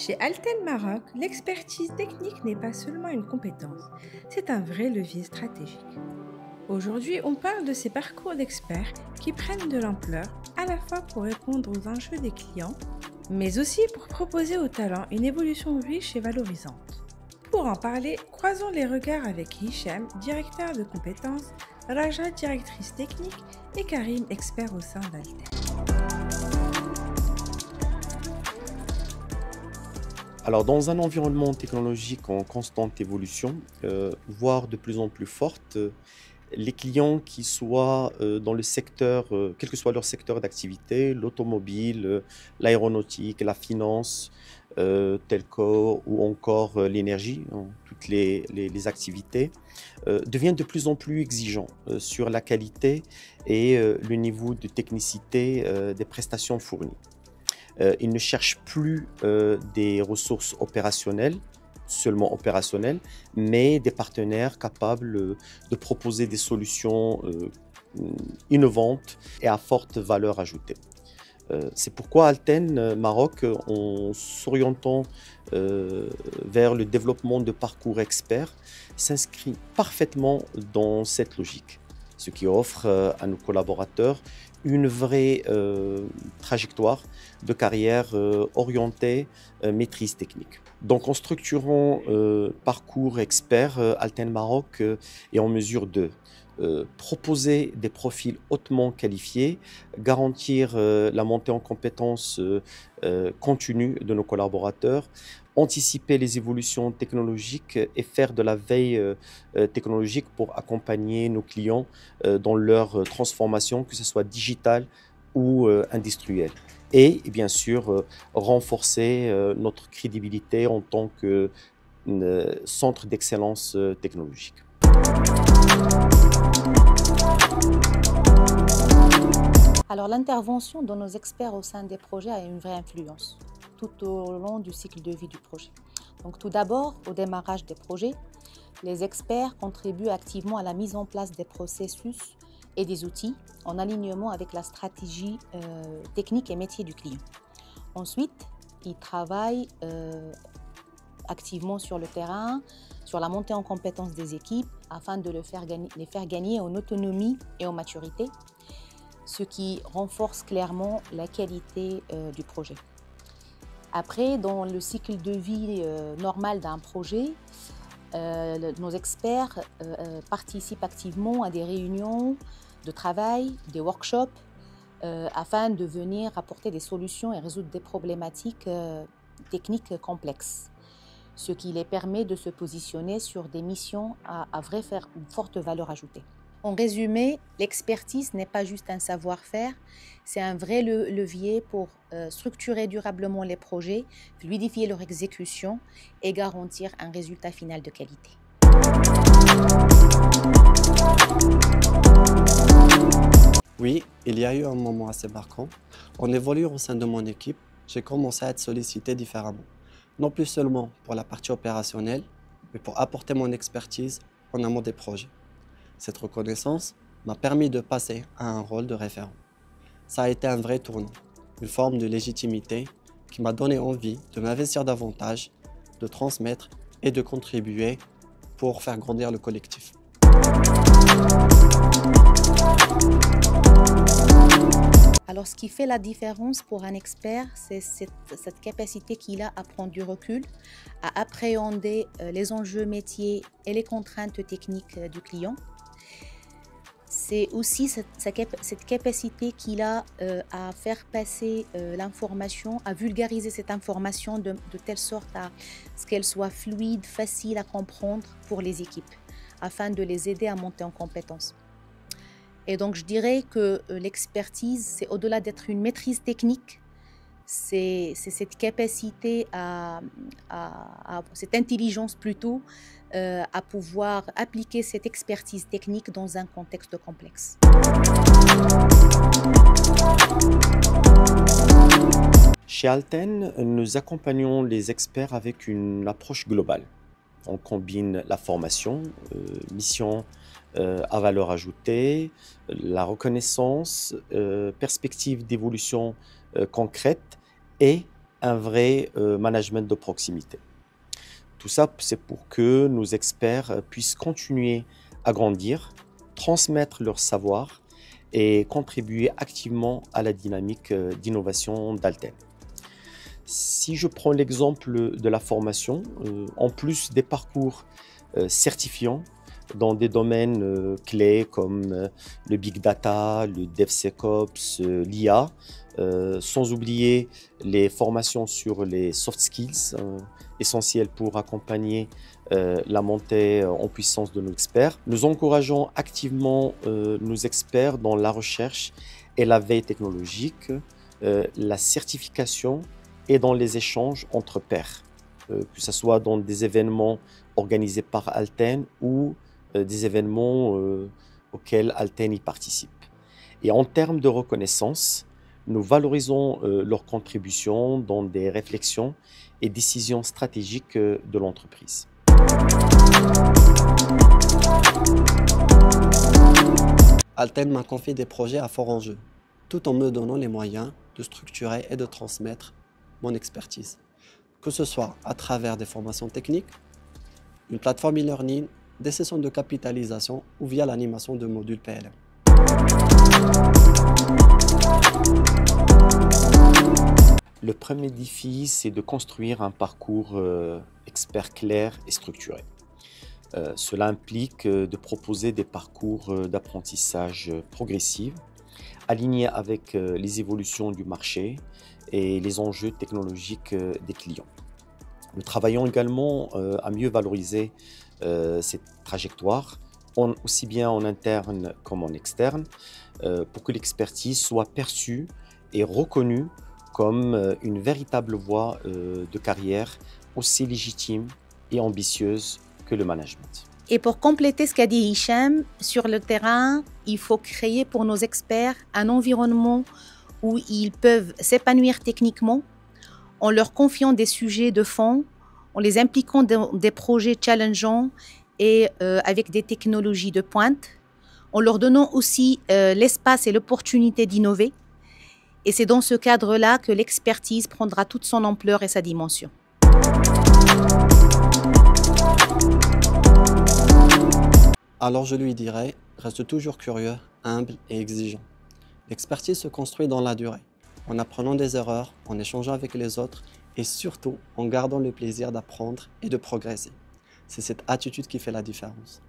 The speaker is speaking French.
Chez Alten Maroc, l'expertise technique n'est pas seulement une compétence, c'est un vrai levier stratégique. Aujourd'hui, on parle de ces parcours d'experts qui prennent de l'ampleur à la fois pour répondre aux enjeux des clients, mais aussi pour proposer aux talents une évolution riche et valorisante. Pour en parler, croisons les regards avec Hicham, directeur de compétences, Raja, directrice technique, et Karim, expert au sein d'Alten. Alors, dans un environnement technologique en constante évolution, voire de plus en plus forte, les clients qui soient dans le secteur, quel que soit leur secteur d'activité, l'automobile, l'aéronautique, la finance, telco ou encore l'énergie, hein, toutes les activités, deviennent de plus en plus exigeants sur la qualité et le niveau de technicité des prestations fournies. Ils ne cherchent plus des ressources opérationnelles, seulement opérationnelles, mais des partenaires capables de proposer des solutions innovantes et à forte valeur ajoutée. C'est pourquoi Alten Maroc, en s'orientant vers le développement de parcours experts, s'inscrit parfaitement dans cette logique, ce qui offre à nos collaborateurs une vraie trajectoire de carrière orientée maîtrise technique. Donc en structurant parcours expert, Alten Maroc est en mesure de proposer des profils hautement qualifiés, garantir la montée en compétences continue de nos collaborateurs, anticiper les évolutions technologiques et faire de la veille technologique pour accompagner nos clients dans leur transformation, que ce soit digitale ou industrielle. Et bien sûr, renforcer notre crédibilité en tant que centre d'excellence technologique. Alors l'intervention de nos experts au sein des projets a une vraie influence tout au long du cycle de vie du projet. Donc tout d'abord, au démarrage des projets, les experts contribuent activement à la mise en place des processus et des outils en alignement avec la stratégie technique et métier du client. Ensuite, ils travaillent activement sur le terrain, sur la montée en compétences des équipes afin de les faire gagner en autonomie et en maturité, ce qui renforce clairement la qualité du projet. Après, dans le cycle de vie normal d'un projet, nos experts participent activement à des réunions de travail, des workshops, afin de venir apporter des solutions et résoudre des problématiques techniques complexes, ce qui les permet de se positionner sur des missions à faire une forte valeur ajoutée. En résumé, l'expertise n'est pas juste un savoir-faire, c'est un vrai levier pour structurer durablement les projets, fluidifier leur exécution et garantir un résultat final de qualité. Oui, il y a eu un moment assez marquant. En évoluant au sein de mon équipe, j'ai commencé à être sollicité différemment. Non plus seulement pour la partie opérationnelle, mais pour apporter mon expertise en amont des projets. Cette reconnaissance m'a permis de passer à un rôle de référent. Ça a été un vrai tournant, une forme de légitimité qui m'a donné envie de m'investir davantage, de transmettre et de contribuer pour faire grandir le collectif. Alors, ce qui fait la différence pour un expert, c'est cette capacité qu'il a à prendre du recul, à appréhender les enjeux métiers et les contraintes techniques du client. C'est aussi cette capacité qu'il a à faire passer l'information, à vulgariser cette information de telle sorte à ce qu'elle soit fluide, facile à comprendre pour les équipes, afin de les aider à monter en compétences. Et donc, je dirais que l'expertise, c'est au-delà d'être une maîtrise technique, c'est cette capacité cette intelligence plutôt, à pouvoir appliquer cette expertise technique dans un contexte complexe. Chez Alten, nous accompagnons les experts avec une approche globale. On combine la formation, mission à valeur ajoutée, la reconnaissance, perspective d'évolution concrète et un vrai management de proximité. Tout ça, c'est pour que nos experts puissent continuer à grandir, transmettre leur savoir et contribuer activement à la dynamique d'innovation d'Alten. Si je prends l'exemple de la formation, en plus des parcours certifiants dans des domaines clés comme le big data, le DevSecOps, l'IA, sans oublier les formations sur les soft skills essentielles pour accompagner la montée en puissance de nos experts. Nous encourageons activement nos experts dans la recherche et la veille technologique, la certification et dans les échanges entre pairs, que ce soit dans des événements organisés par Alten ou des événements auxquels Alten y participe. Et en termes de reconnaissance, nous valorisons leur contribution dans des réflexions et décisions stratégiques de l'entreprise. Alten m'a confié des projets à fort enjeu, tout en me donnant les moyens de structurer et de transmettre mon expertise, que ce soit à travers des formations techniques, une plateforme e-learning, des sessions de capitalisation ou via l'animation de modules PLM. Le premier défi, c'est de construire un parcours expert clair et structuré. Cela implique de proposer des parcours d'apprentissage progressifs, alignés avec les évolutions du marché et les enjeux technologiques des clients. Nous travaillons également à mieux valoriser cette trajectoire, aussi bien en interne comme en externe, pour que l'expertise soit perçue et reconnue comme une véritable voie de carrière aussi légitime et ambitieuse que le management. Et pour compléter ce qu'a dit Hicham, sur le terrain, il faut créer pour nos experts un environnement où ils peuvent s'épanouir techniquement en leur confiant des sujets de fond, en les impliquant dans des projets challengeants et avec des technologies de pointe, en leur donnant aussi l'espace et l'opportunité d'innover. Et c'est dans ce cadre-là que l'expertise prendra toute son ampleur et sa dimension. Alors je lui dirais, reste toujours curieux, humble et exigeant. L'expertise se construit dans la durée, en apprenant des erreurs, en échangeant avec les autres et surtout en gardant le plaisir d'apprendre et de progresser. C'est cette attitude qui fait la différence.